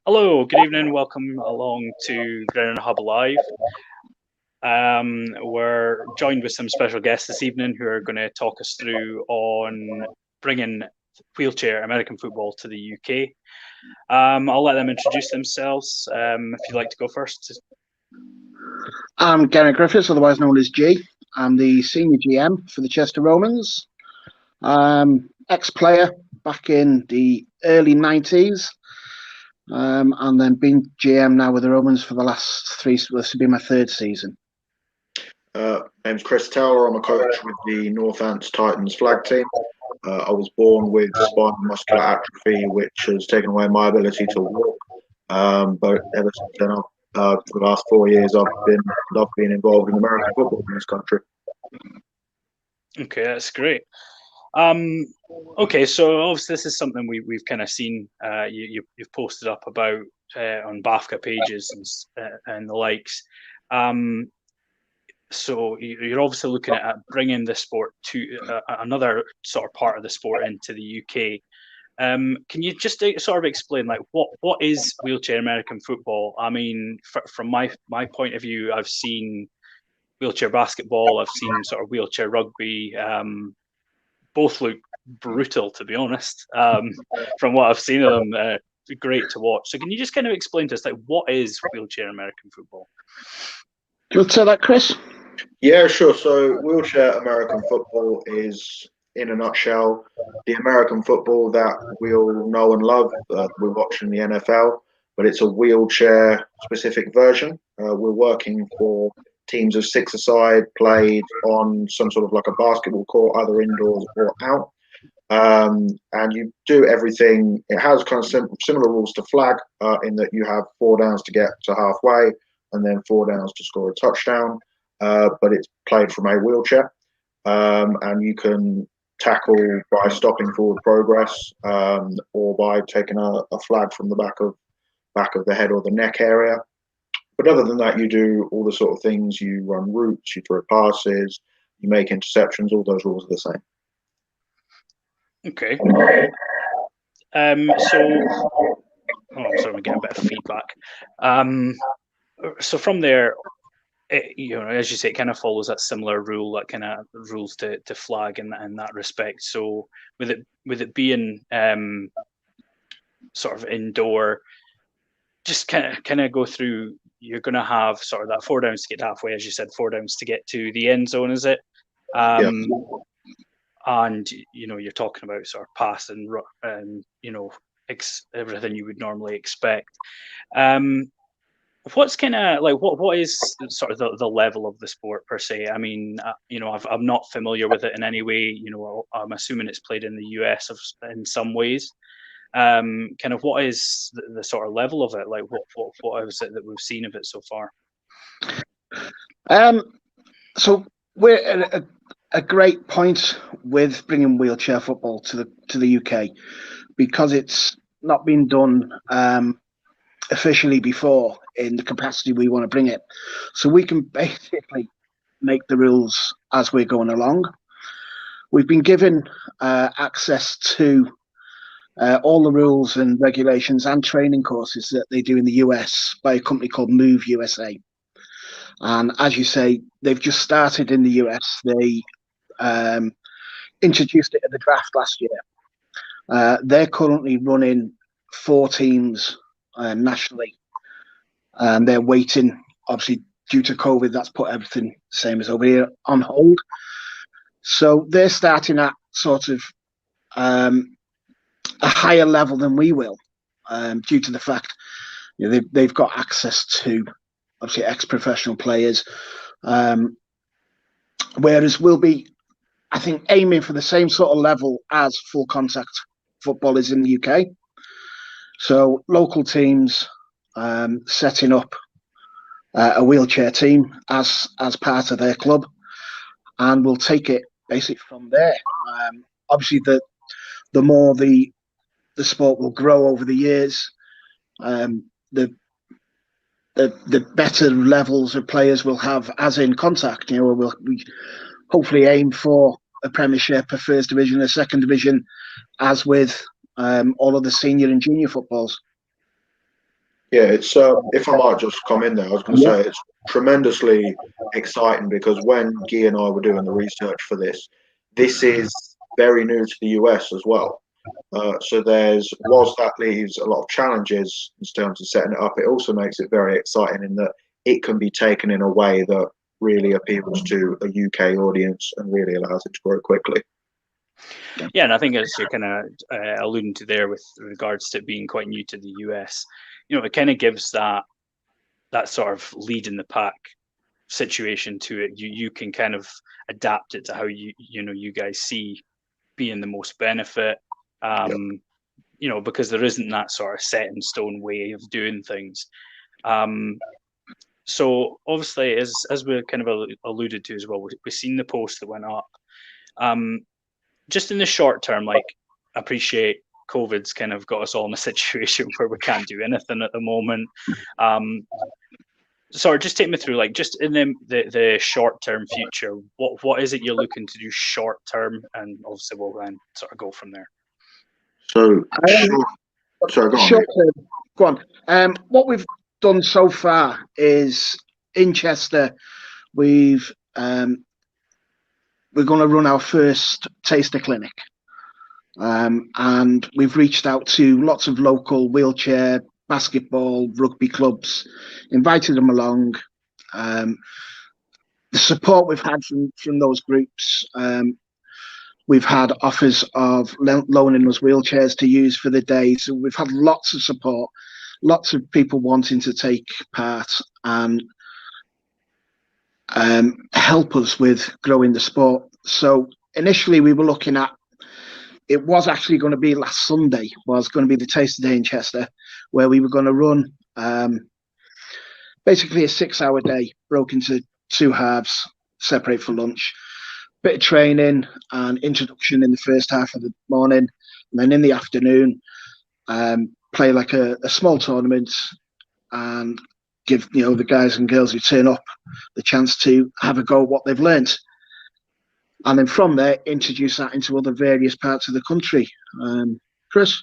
Hello, good evening. Welcome along to Grennan Hub Live. We're joined with some special guests this evening who are going to talk us through on bringing wheelchair American football to the UK. I'll let them introduce themselves. If you'd like to go first. I'm Gary Griffiths, otherwise known as G. I'm the senior GM for the Chester Romans. Ex-player back in the early 90s. And then been GM now with the Romans for the last three. This will be my third season. Name's Chris Tower. I'm a coach with the Northants Titans flag team. I was born with spinal muscular atrophy, which has taken away my ability to walk. But ever since then, for the last 4 years, I've been involved in American football in this country. Okay, that's great. Okay, so obviously this is something we've kind of seen. You've posted up about on BAFCA pages and the likes. So you're obviously looking at bringing the sport to another sort of part of the sport into the UK. Can you just sort of explain, like, what is wheelchair American football? I mean, from my point of view, I've seen wheelchair basketball, I've seen sort of wheelchair rugby. Both look brutal, to be honest. From what I've seen of them, great to watch. So can you just kind of explain to us, like, what is wheelchair American football? Do you want to say that, Chris? Yeah, sure. So wheelchair American football is, in a nutshell, the American football that we all know and love. We're watching the NFL, but it's a wheelchair-specific version. We're working for teams of six-a-side, played on some sort of like a basketball court, either indoors or out. And you do everything. It has kind of similar rules to flag, in that you have 4 downs to get to halfway and then 4 downs to score a touchdown. But it's played from a wheelchair. And you can tackle by stopping forward progress, or by taking a flag from the back of the head or the neck area. But other than that, you do all the sort of things. You run routes, you throw passes, you make interceptions. All those rules are the same. Okay. I'm sorry, I'm getting a bit of feedback. So from there, as you say, it kind of follows that similar rule, that kind of rules to flag in that respect. So with it being sort of indoor, just kind of go through. You're going to have sort of that 4 downs to get halfway, as you said, 4 downs to get to the end zone, is it? Yeah. And you're talking about sort of pass and everything you would normally expect. What's kind of like what is sort of the level of the sport per se? I mean, I'm not familiar with it in any way. I'm assuming it's played in the US in some ways. Kind of what is the sort of level of it? Like what is it that we've seen of it so far? So we're at a great point with bringing wheelchair football to the UK, because it's not been done officially before in the capacity we want to bring it. So we can basically make the rules as we're going along. We've been given access to all the rules and regulations and training courses that they do in the US by a company called Move USA. And as you say, they've just started in the US. They introduced it at the draft last year. They're currently running 4 teams nationally. And they're waiting, obviously, due to COVID, that's put everything, same as over here, on hold. So they're starting at sort of a higher level than we will, due to the fact they've got access to, obviously, ex-professional players. Whereas we'll be, I think, aiming for the same sort of level as full contact football is in the UK. So local teams setting up a wheelchair team as part of their club, and we'll take it basically from there. Obviously, the more the sport will grow over the years, the better levels of players we'll have, as in contact. We hopefully aim for a Premiership, a First Division, a Second Division, as with all of the senior and junior footballs. Yeah, it's if I might just come in there, I was going to say it's tremendously exciting because when Guy and I were doing the research for this is very new to the US as well. So whilst that leaves a lot of challenges in terms of setting it up, it also makes it very exciting in that it can be taken in a way that really appeals to a UK audience and really allows it to grow quickly. Yeah, and I think as you're kind of alluding to there with regards to it being quite new to the US, it kind of gives that sort of lead in the pack situation to it. You can kind of adapt it to how you guys see being the most benefit. Because there isn't that sort of set in stone way of doing things. So obviously, as we kind of alluded to as well, we've seen the post that went up. Just in the short term, like, I appreciate COVID's kind of got us all in a situation where we can't do anything at the moment. Sorry, just take me through, like, just in the short term future, what is it you're looking to do short term, and obviously we'll then sort of go from there. So, sorry, go on. Short term, go on. What we've done so far is in Chester, we're going to run our first taster clinic. And we've reached out to lots of local wheelchair, basketball, rugby clubs, invited them along. The support we've had from those groups, we've had offers of loaning us wheelchairs to use for the day. So we've had lots of support, lots of people wanting to take part and help us with growing the sport. So initially we were looking at, it was actually going to be last Sunday, was going to be the Taster Day in Chester, where we were going to run basically a 6-hour day, broke into 2 halves, separate for lunch. Bit of training and introduction in the first half of the morning, and then in the afternoon, play like a small tournament and give the guys and girls who turn up the chance to have a go at what they've learned. And then from there, introduce that into other various parts of the country. Chris?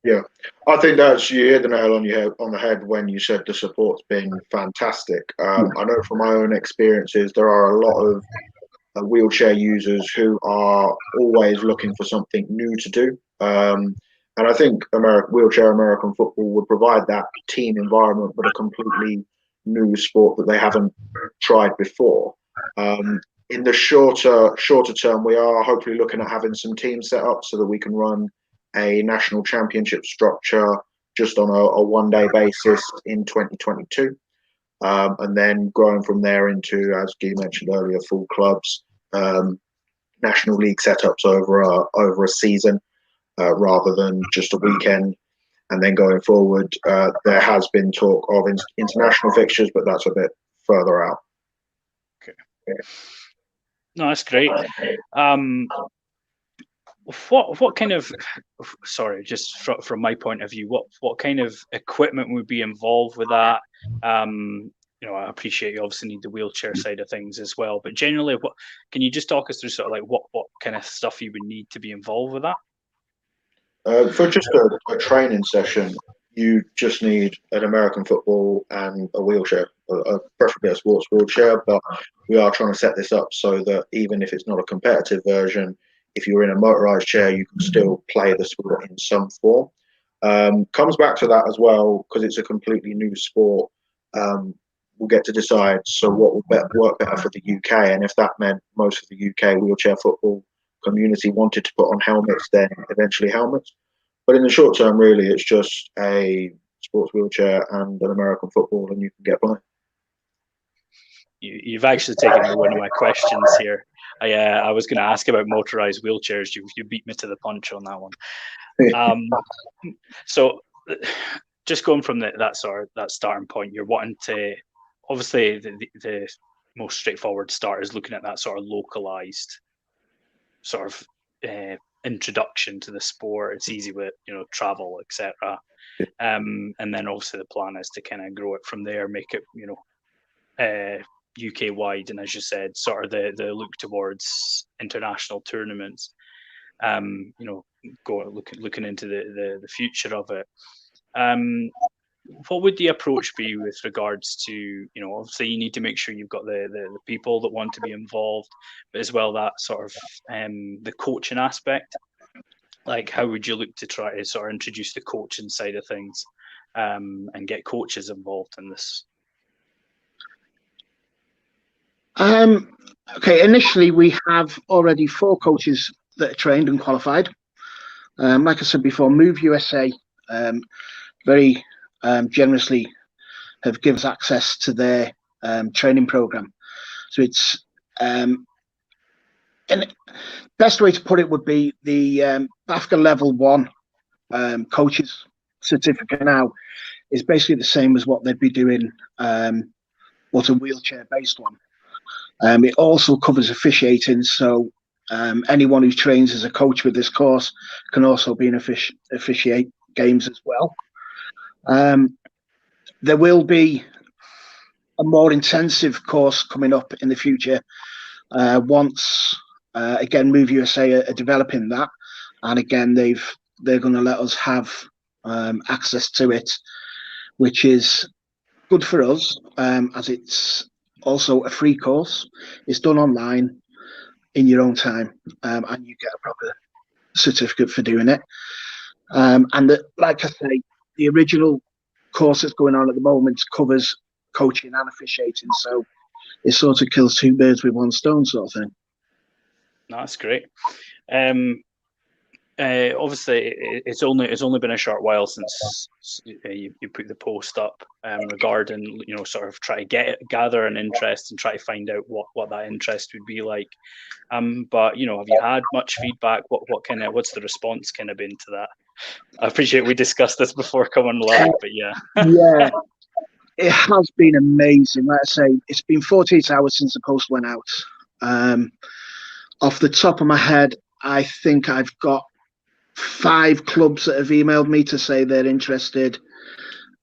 Yeah, I think you hit the nail on the head when you said the support's been fantastic. I know from my own experiences, there are a lot of wheelchair users who are always looking for something new to do. And I think wheelchair American football would provide that team environment, but a completely new sport that they haven't tried before. In the shorter term, we are hopefully looking at having some teams set up so that we can run a national championship structure just on a one-day basis in 2022. And then growing from there into, as Guy mentioned earlier, full clubs, national league setups over a season rather than just a weekend. And then going forward, there has been talk of international fixtures, but that's a bit further out. Okay. No, that's great. What kind of, sorry, just from my point of view, what kind of equipment would be involved with that? I appreciate you obviously need the wheelchair side of things as well, but generally, what can you just talk us through sort of like what kind of stuff you would need to be involved with that? For just a training session, you just need an American football and a wheelchair, preferably a sports wheelchair. But we are trying to set this up so that even if it's not a competitive version, if you're in a motorized chair, you can still play the sport in some form. Comes back to that as well, because it's a completely new sport. We'll get to decide what will work better for the UK, and if that meant most of the UK wheelchair football community wanted to put on helmets, then eventually helmets. But in the short term, really, it's just a sports wheelchair and an American football, and you can get by. You've actually taken away one of my questions here. I was going to ask about motorized wheelchairs. You beat me to the punch on that one. So, just going from that starting point, you're wanting to, obviously the most straightforward start is looking at that sort of localized sort of introduction to the sport. It's easy with travel, etc. And then obviously the plan is to kind of grow it from there, make it UK wide, and as you said, sort of the look towards international tournaments. Looking into the future of it. what would the approach be with regards to, you know, obviously you need to make sure you've got the people that want to be involved, but as well that sort of the coaching aspect. Like, how would you look to try to sort of introduce the coaching side of things, and get coaches involved in this? Okay, initially we have already 4 coaches that are trained and qualified. Like I said before, Move USA very generously have given us access to their training program. So it's and best way to put it would be the BAFCA Level 1 coaches certificate now is basically the same as what they'd be doing, what a wheelchair-based one. It also covers officiating, so anyone who trains as a coach with this course can also be an officiate games as well. There will be a more intensive course coming up in the future once again Move USA are developing that, and again they're going to let us have access to it, which is good for us, as it's also a free course. It's done online in your own time, and you get a proper certificate for doing it. And like I say, the original course that's going on at the moment covers coaching and officiating, so it sort of kills 2 birds with 1 stone, sort of thing. No, that's great. Obviously, it's only been a short while since you put the post up regarding, you know, sort of try to gather an interest and try to find out what that interest would be like. But you know, have you had much feedback? What's the response kind of been to that? I appreciate we discussed this before coming live, but yeah. Yeah, it has been amazing. Like I say, it's been 48 hours since the post went out. Off the top of my head, I think I've got 5 clubs that have emailed me to say they're interested,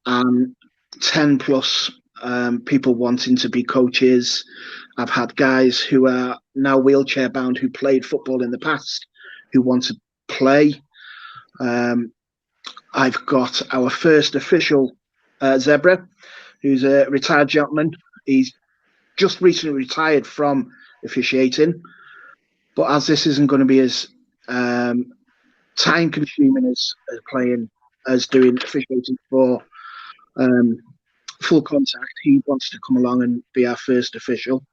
10 plus people wanting to be coaches. I've had guys who are now wheelchair bound who played football in the past who want to play. I've got our first official Zebra, who's a retired gentleman. He's just recently retired from officiating, but as this isn't going to be as time consuming as doing officiating for full contact, he wants to come along and be our first official.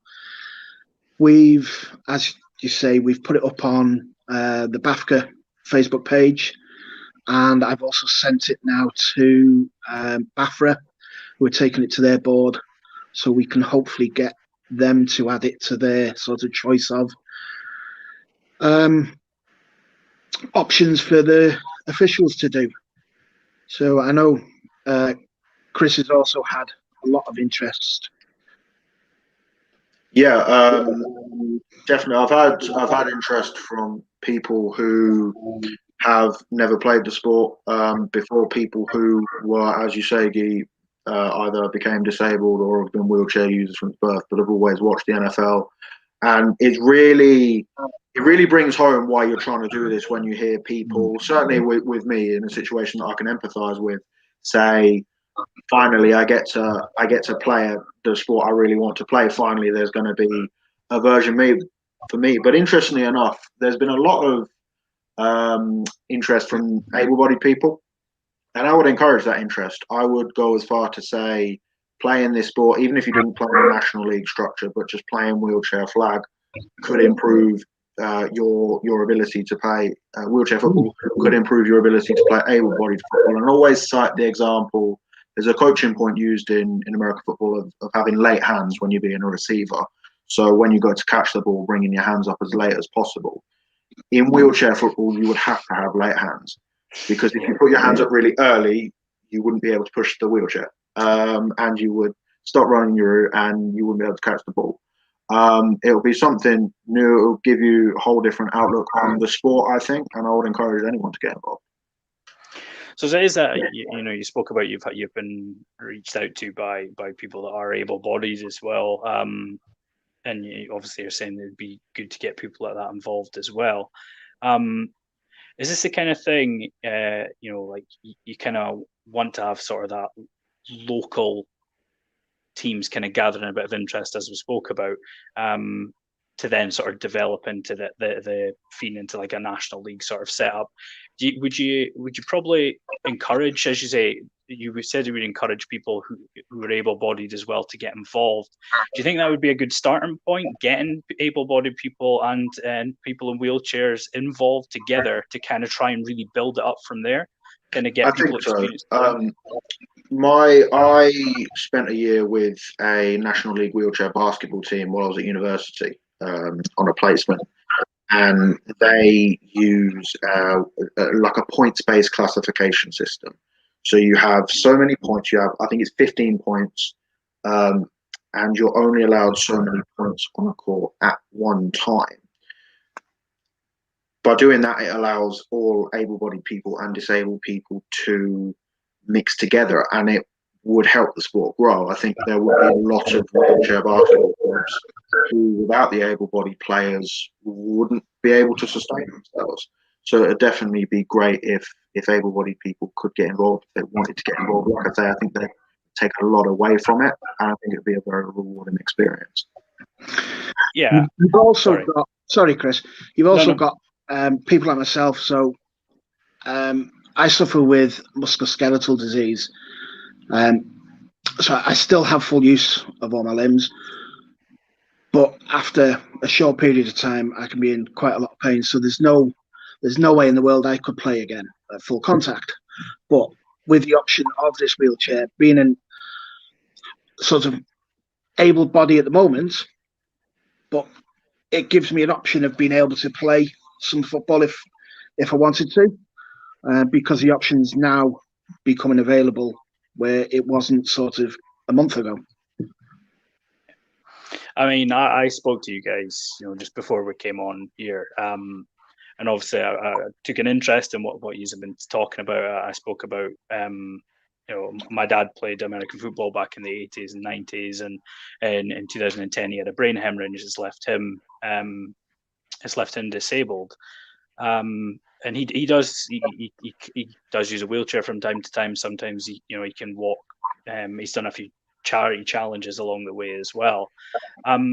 We've, as you say, we've put it up on the BAFCA Facebook page, and I've also sent it now to BAFRA, who are taking it to their board, so we can hopefully get them to add it to their sort of choice of options for the officials to do. So I know Chris has also had a lot of interest. Yeah, definitely. I've had interest from people who have never played the sport before, people who were, as you say, Guy, either became disabled or have been wheelchair users from birth, but have always watched the NFL. And it really brings home why you're trying to do this when you hear people, certainly with me, in a situation that I can empathise with, say, finally I get to play the sport I really want to play. Finally, there's going to be a version made for me. But interestingly enough, there's been a lot of interest from able-bodied people, and I would encourage that interest. I would go as far to say playing this sport, even if you didn't play in the National League structure, but just playing wheelchair flag could improve your ability to play wheelchair football, could improve your ability to play able-bodied football. And always cite the example, there's a coaching point used in American football of having late hands when you're being a receiver. So when you go to catch the ball, bringing your hands up as late as possible. In wheelchair football, you would have to have late hands, because if you put your hands up really early, you wouldn't be able to push the wheelchair, and you would stop running your route and you wouldn't be able to catch the ball. It'll be something new. It'll give you a whole different outlook on the sport, I think, and I would encourage anyone to get involved. So there is that, you know, you spoke about you've been reached out to by people that are able-bodied as well, and you obviously are saying it'd be good to get people like that involved as well. Is this the kind of thing, you know, like you kind of want to have sort of that local teams kind of gathering a bit of interest, as we spoke about, to then sort of develop into the feeding into like a national league sort of setup. Would you probably encourage, as you say, you said you would encourage people who are able-bodied as well to get involved. Do you think that would be a good starting point, getting able-bodied people and people in wheelchairs involved together to kind of try and really build it up from there? Kind of get people experience. I spent a year with a National League wheelchair basketball team while I was at university on a placement, and they use like a points-based classification system. So you have so many points. You have, I think it's 15 points, and you're only allowed so many points on a court at one time. By doing that, it allows all able-bodied people and disabled people to mix together, and it would help the sport grow. I think there would be a lot of wheelchair basketball clubs who, without the able-bodied players, wouldn't be able to sustain themselves. So it'd definitely be great if able-bodied people could get involved, if they wanted to get involved. Like I say, I think they'd take a lot away from it, and I think it'd be a very rewarding experience. Yeah. You've also got, sorry, Chris, you've also got people like myself. So I suffer with musculoskeletal disease. So I still have full use of all my limbs. But after a short period of time, I can be in quite a lot of pain. So there's no way in the world I could play again at full contact. But with the option of this wheelchair, being in sort of able body at the moment, but it gives me an option of being able to play some football if I wanted to, because the option's now becoming available where it wasn't sort of a month ago. I mean, I spoke to you guys, just before we came on here, and obviously I took an interest in what you've been talking about. I spoke about, my dad played American football back in the 80s and 90s, and in 2010 he had a brain hemorrhage that's left him disabled. And he does use a wheelchair from time to time. Sometimes he can walk. He's done a few charity challenges along the way as well. I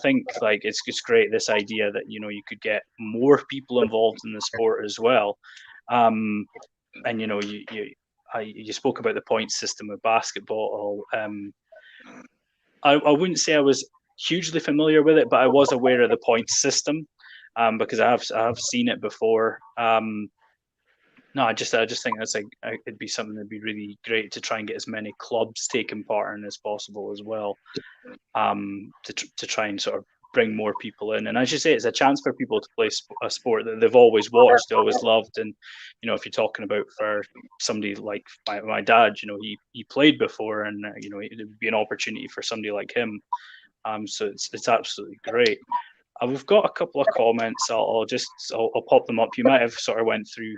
think like it's great, this idea that you could get more people involved in the sport as well. And you spoke about the point system of basketball. I wouldn't say I was hugely familiar with it, but I was aware of the point system. Because I have seen it before. I just think that's it'd be something that'd be really great to try and get as many clubs taking part in as possible as well, to try and sort of bring more people in. And as you say, it's a chance for people to play a sport that they've always watched, they always loved. And if you're talking about for somebody like my dad, he played before, and it would be an opportunity for somebody like him. So it's absolutely great. We've got a couple of comments. I'll pop them up. You might have sort of went through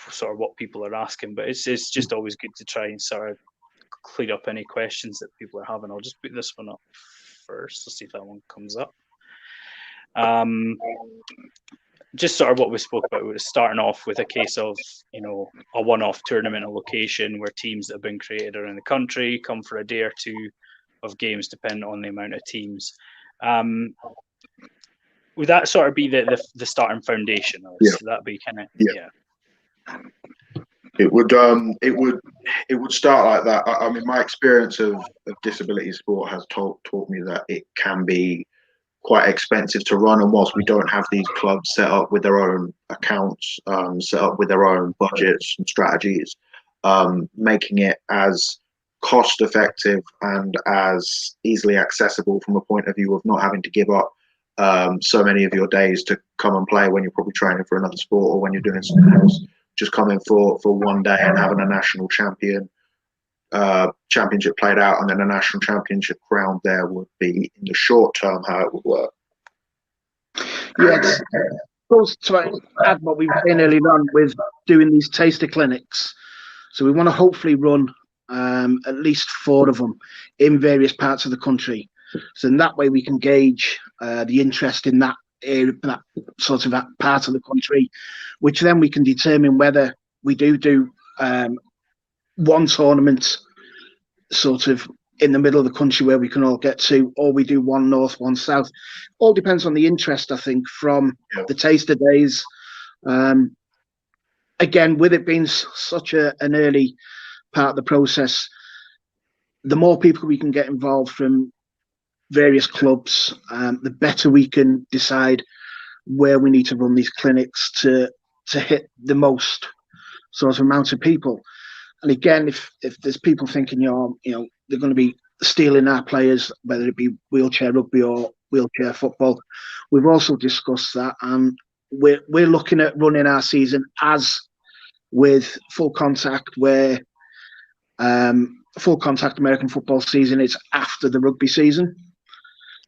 sort of what people are asking, but it's just always good to try and sort of clear up any questions that people are having. I'll just put this one up first. Let's see if that one comes up. Just sort of what we spoke about. We're starting off with a case of a one-off tournament, a location where teams that have been created around the country come for a day or two of games, depending on the amount of teams. Would that sort of be the starting foundation? Yeah. Would that be kind of It would start like that. I mean, my experience of disability sport has taught me that it can be quite expensive to run, and whilst we don't have these clubs set up with their own accounts, set up with their own budgets and strategies, making it as cost effective and as easily accessible from a point of view of not having to give up so many of your days to come and play when you're probably training for another sport or when you're doing something else. Just coming for one day and having a national championship played out and then a national championship crowned there would be, in the short term, how it would work. Yeah, it goes to add what we were saying earlier on with doing these taster clinics. So we want to hopefully run at least 4 of them in various parts of the country. So in that way we can gauge the interest in that area, that sort of that part of the country, which then we can determine whether we do one tournament sort of in the middle of the country where we can all get to, or we do one north, one south. All depends on the interest, I think, from the taster days. Again, with it being such an early part of the process, the more people we can get involved from various clubs, the better we can decide where we need to run these clinics to hit the most sort of amount of people. And again, if there's people thinking, they're going to be stealing our players, whether it be wheelchair rugby or wheelchair football, we've also discussed that, and we're looking at running our season as with full contact, where full contact American football season is after the rugby season.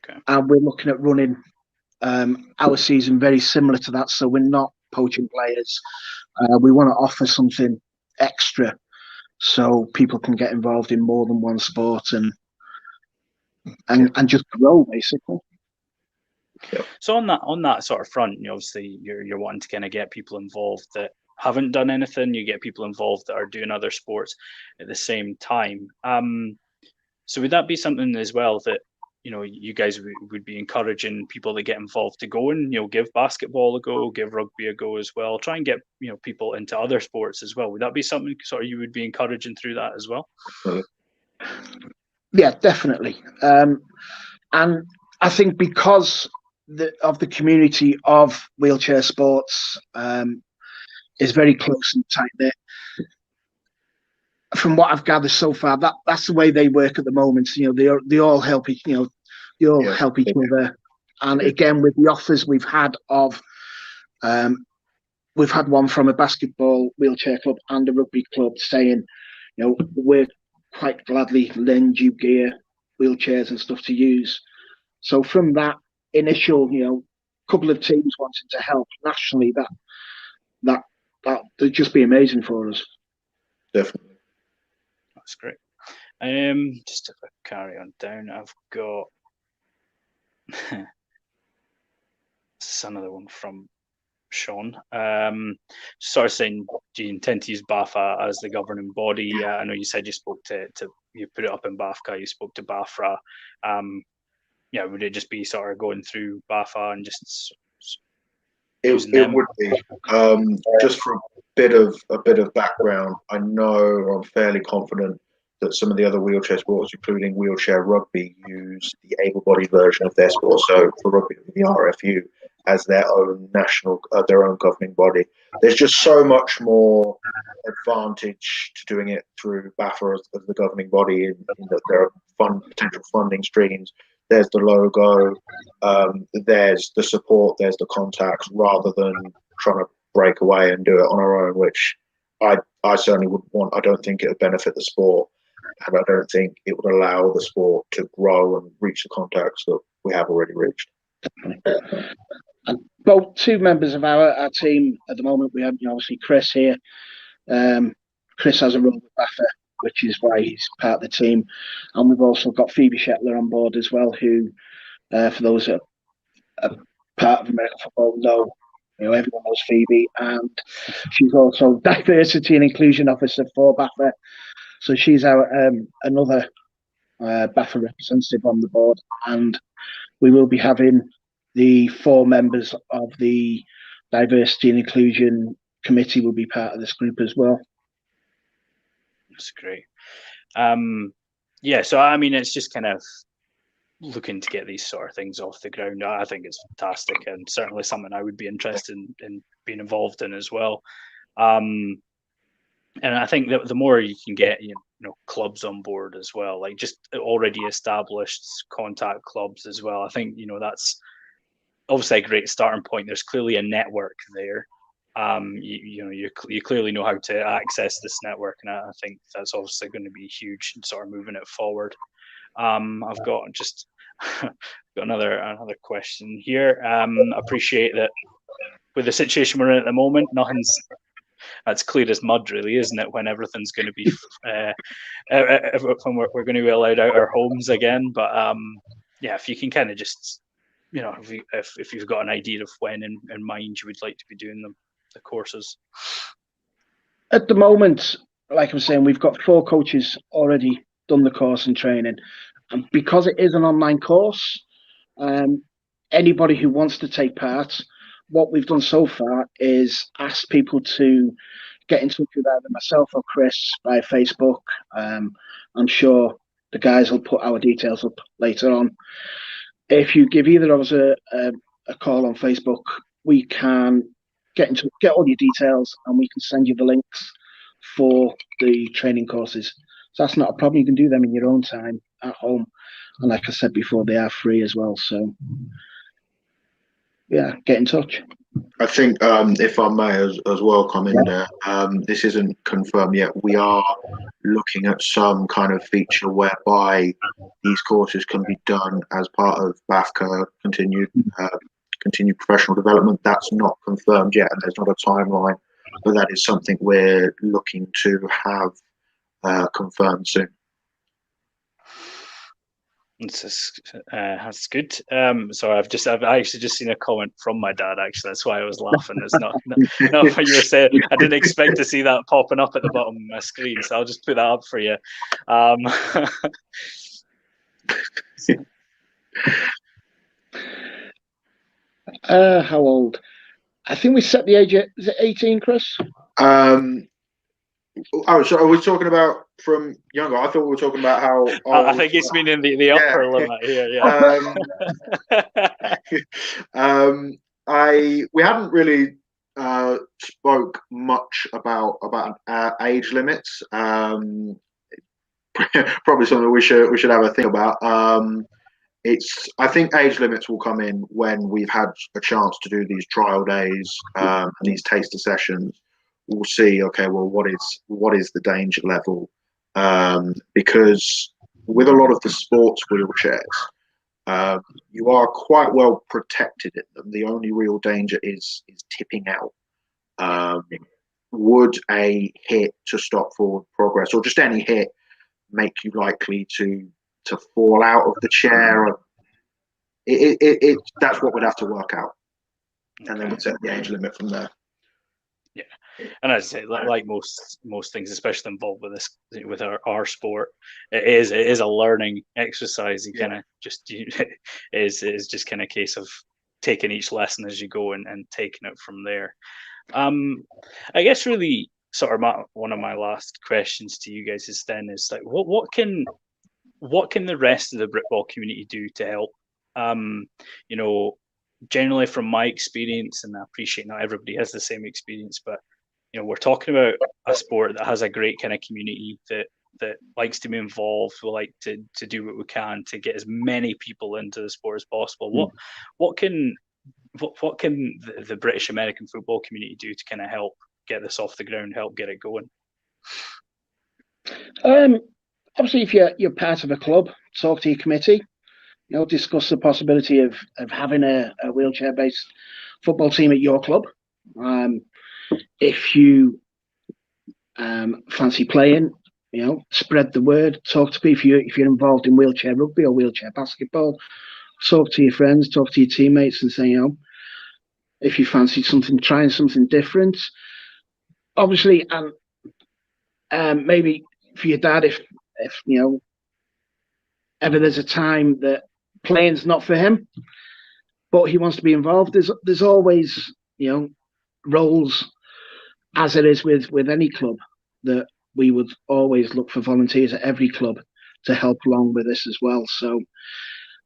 Okay. And we're looking at running our season very similar to that, so we're not poaching players. We want to offer something extra so people can get involved in more than one sport and just grow, basically. So on that sort of front, obviously you're wanting to kind of get people involved that haven't done anything. You get people involved that are doing other sports at the same time. So would that be something as well that you guys would be encouraging people that get involved to go and give basketball a go, give rugby a go as well, try and get people into other sports as well? Would that be something sort of you would be encouraging through that as well? Yeah, definitely. And I think because of the community of wheelchair sports is very close and tight knit. From what I've gathered so far, that's the way they work at the moment. They all help each other. And again, with the offers we've had we've had one from a basketball wheelchair club and a rugby club saying, we're quite gladly lend you gear, wheelchairs and stuff to use. So from that initial, couple of teams wanting to help nationally, that would just be amazing for us. Definitely. That's great. Just if I carry on down, I've got this is another one from Sean. Sort of saying, do you intend to use BAFA as the governing body? I know you said you spoke to you put it up in BAFCA, you spoke to BAFRA. Would it just be sort of going through BAFA and just it would be just for a bit of background. I know, I'm fairly confident that some of the other wheelchair sports, including wheelchair rugby, use the able-bodied version of their sport. So for rugby, the RFU as their own national, their own governing body. There's just so much more advantage to doing it through BAFA as the governing body, in that there are potential funding streams. There's the logo, there's the support, there's the contacts, rather than trying to break away and do it on our own, which I certainly wouldn't want. I don't think it would benefit the sport, and I don't think it would allow the sport to grow and reach the contacts that we have already reached. And both two members of our team at the moment, we have obviously Chris here. Chris has a role with BAFA, which is why he's part of the team. And we've also got Phoebe Shetler on board as well, who, for those that are part of American football, know, everyone knows Phoebe. And she's also Diversity and Inclusion Officer for BAFA. So she's our another BAFA representative on the board. And we will be having the 4 members of the Diversity and Inclusion Committee will be part of this group as well. That's great. So I mean, it's just kind of looking to get these sort of things off the ground. I think it's fantastic, and certainly something I would be interested in being involved in as well. And I think that the more you can get, clubs on board as well, like just already established contact clubs as well. I think that's obviously a great starting point. There's clearly a network there. You clearly know how to access this network, and I think that's obviously going to be huge in sort of moving it forward. I've got just got another question here. Appreciate that with the situation we're in at the moment, that's clear as mud, really, isn't it? When everything's going to be when we're going to be allowed out our homes again. But if you can kind of just if you've got an idea of when in mind you would like to be doing the courses. At the moment, like I'm saying, we've got 4 coaches already done the course and training. And because it is an online course, anybody who wants to take part, what we've done so far is ask people to get in touch with either myself or Chris via Facebook. I'm sure the guys will put our details up later on. If you give either of us a call on Facebook, we can get all your details, and we can send you the links for the training courses. So that's not a problem. You can do them in your own time at home. And like I said before, they are free as well. So yeah, get in touch. I think if I may as well come in there, this isn't confirmed yet. We are looking at some kind of feature whereby these courses can be done as part of BAFCA continued professional development. That's not confirmed yet, and there's not a timeline, but that is something we're looking to have confirmed soon. That's good. So I've actually just seen a comment from my dad. Actually, that's why I was laughing. It's not what you were saying. I didn't expect to see that popping up at the bottom of my screen, so I'll just put that up for you. How old? I think we set the age at, is it 18, Chris? Oh, so are we talking about from younger? I thought we were talking about how old. I think it's meaning the upper limit here. Yeah. We hadn't really spoke much about age limits. Probably something we should have a think about. I think age limits will come in when we've had a chance to do these trial days and these taster sessions. We'll see. Okay, well, what is the danger level? Because with a lot of the sports wheelchairs, you are quite well protected in them. The only real danger is tipping out. Would a hit to stop forward progress, or just any hit, make you likely to fall out of the chair? That's what we'd have to work out, and then we'd set the age limit from there. Yeah, and as I say, like most things, especially involved with this, with our sport, it is a learning exercise. You kind of just is just kind of case of taking each lesson as you go and taking it from there. I guess really sort of one of my last questions to you guys is like what can the rest of the Britball community do to help? Generally from my experience, and I appreciate not everybody has the same experience, but we're talking about a sport that has a great kind of community that likes to be involved. We like to do what we can to get as many people into the sport as possible. What can the British American football community do to kind of help get this off the ground, help get it going? Obviously, if you're part of a club, talk to your committee. Discuss the possibility of having a wheelchair-based football team at your club. If you fancy playing, spread the word. Talk to people if you're involved in wheelchair rugby or wheelchair basketball. Talk to your friends, talk to your teammates, and say, if you fancy trying something different. Obviously, and maybe for your dad, if ever there's a time that playing's not for him, but he wants to be involved, there's always roles, as it is with any club, that we would always look for volunteers at every club to help along with this as well. So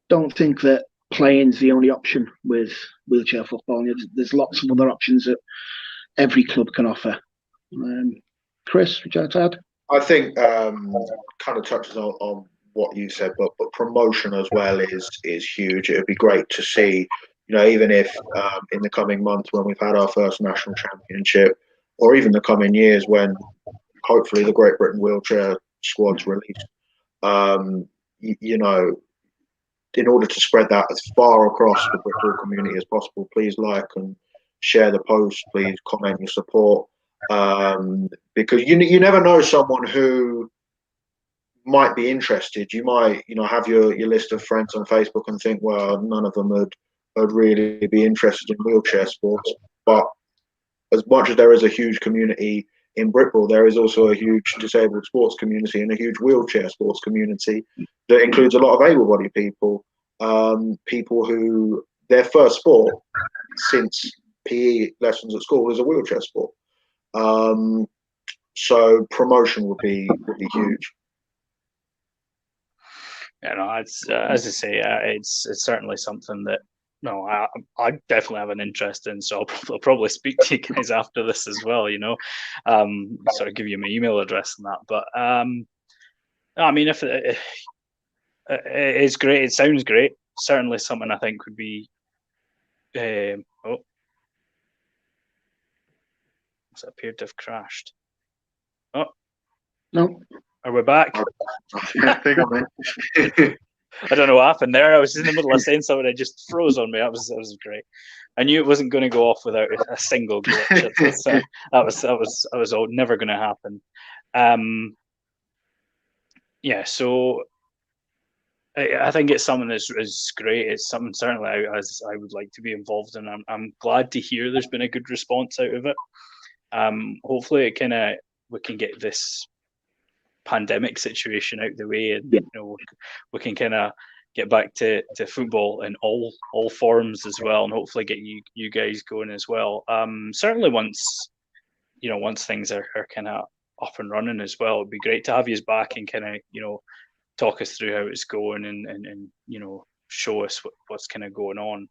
don't think that playing's the only option with wheelchair football. There's lots of other options that every club can offer. Chris, would you like to add? I think kind of touches on what you said, but promotion as well is huge. It would be great to see, even if in the coming months when we've had our first national championship, or even the coming years when hopefully the Great Britain wheelchair squad's released, in order to spread that as far across the Britball community as possible, please like and share the post, please comment your support, because you never know someone who might be interested. You might have your list of friends on Facebook and think, well, none of them would really be interested in wheelchair sports, but as much as there is a huge community in Britball, there is also a huge disabled sports community and a huge wheelchair sports community that includes a lot of able-bodied people, people who their first sport since PE lessons at school is a wheelchair sport. So promotion would be huge. Yeah, no, it's as I say, it's certainly something that I definitely have an interest in. So I'll probably speak to you guys after this as well. Sort of give you my email address and that. But I mean, if it's great, it sounds great. Certainly something I think would be. It appeared to have crashed. Oh no. Are we back? I think I'm in. I don't know what happened there. I was in the middle of saying something, it just froze on me. That was great. I knew it wasn't going to go off without a single glitch. That was all never going to happen. So I think it's something that's great. It's something certainly I would like to be involved in. I'm glad to hear there's been a good response out of it. Hopefully we can get this pandemic situation out the way, and we can kind of get back to football in all forms as well, and hopefully get you guys going as well. Certainly once things are kind of up and running as well, it'd be great to have you back and kind of talk us through how it's going and show us what's kind of going on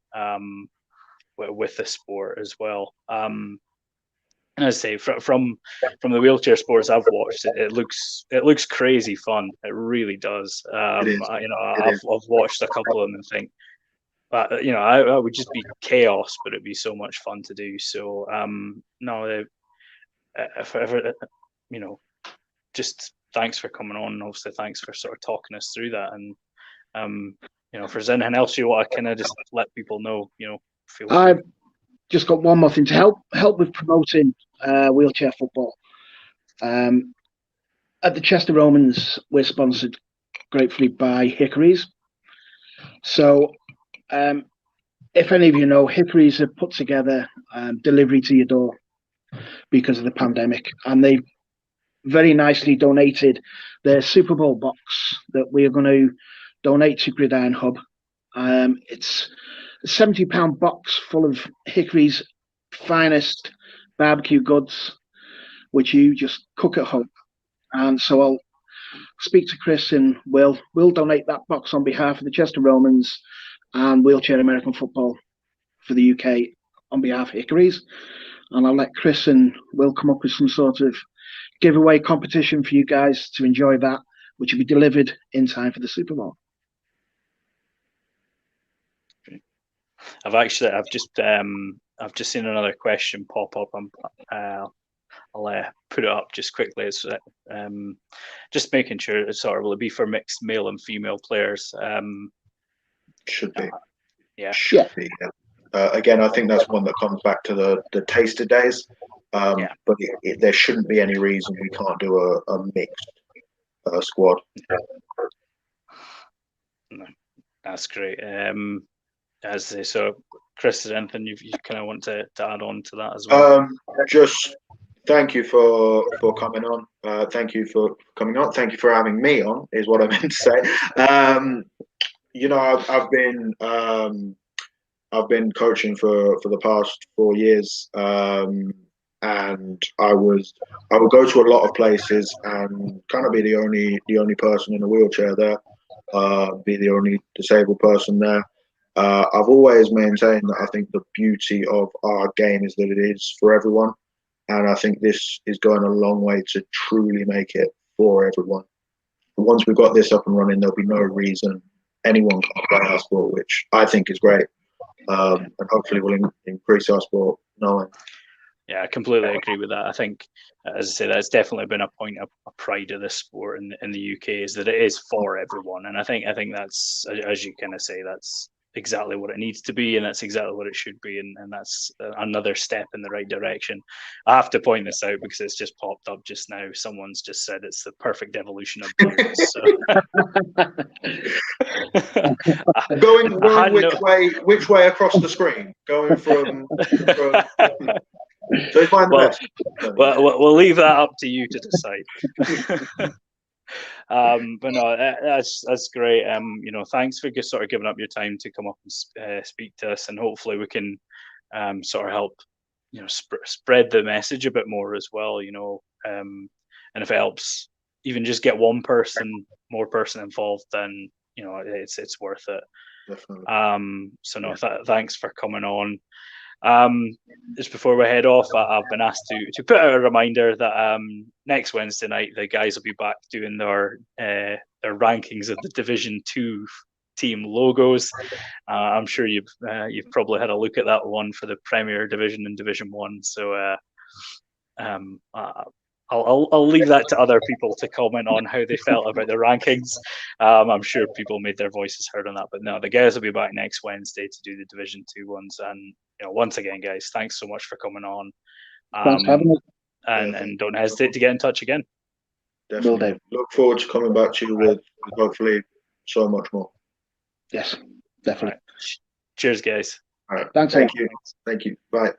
with the sport as well. And as I say, from the wheelchair sports I've watched, it looks crazy fun. It really does. I've watched a couple of them and think, I would just be chaos, but it'd be so much fun to do. So if ever, just thanks for coming on. Obviously, thanks for sort of talking us through that. And if there's anything else you want to kind of just let people know, feel free. I've just got one more thing to help with promoting wheelchair football. At the Chester Romans, we're sponsored gratefully by Hickories. So if any of you know, Hickories have put together delivery to your door because of the pandemic, and they've very nicely donated their Super Bowl box that we are going to donate to Gridiron Hub. It's a £70 box full of Hickories' finest barbecue goods, which you just cook at home. And so I'll speak to Chris, and we'll donate that box on behalf of the Chester Romans and Wheelchair American Football for the UK on behalf of Hickories. And I'll let Chris and Will come up with some sort of giveaway competition for you guys to enjoy that, which will be delivered in time for the Super Bowl. I've just seen another question pop up. I'll put it up just quickly. It's just making sure it's sort of will it be for mixed male and female players. Should be. Yeah. Should be. Yeah. Again, I think that's one that comes back to the taster days. But there shouldn't be any reason we can't do a mixed squad. No, that's great. As they so, Chris, is there anything you kind of want to add on to that as well? Just thank you for coming on. Thank you for coming on. Thank you for having me on, is what I meant to say. I've been coaching for the past 4 years, and I would go to a lot of places and kind of be the only person in a wheelchair there, be the only disabled person there. I've always maintained that I think the beauty of our game is that it is for everyone, and I think this is going a long way to truly make it for everyone. Once we've got this up and running, there'll be no reason anyone can't play our sport, which I think is great, and hopefully will increase our sport knowing. Yeah, I completely agree with that. I think, as I say, that's definitely been a point of pride of this sport in the UK, is that it is for everyone, and I think that's, as you kind of say, that's exactly what it needs to be, and that's exactly what it should be, and that's another step in the right direction. I have to point this out because it's just popped up just now. Someone's just said it's the perfect evolution of blues. So. Going which way across the screen? Going from So he's buying the Well, best. we'll leave that up to you to decide. But no, that's great. Thanks for just sort of giving up your time to come up and speak to us, and hopefully we can sort of help, spread the message a bit more as well. And if it helps, even just get one more person involved, then it's worth it. Definitely. So no, thanks for coming on. Just before we head off, I've been asked to put out a reminder that next Wednesday night the guys will be back doing their rankings of the Division 2 team logos. I'm sure you've probably had a look at that one for the Premier Division and Division 1. So I'll leave that to other people to comment on how they felt about the rankings. I'm sure people made their voices heard on that, but no, the guys will be back next Wednesday to do the Division 2 ones. And once again, guys, thanks so much for coming on. Thanks for having me. And don't hesitate to get in touch again. Definitely. Look forward to coming back to you with hopefully so much more. Yes, definitely. Cheers, guys. All right. Thanks. Thank you. Thank you. Bye.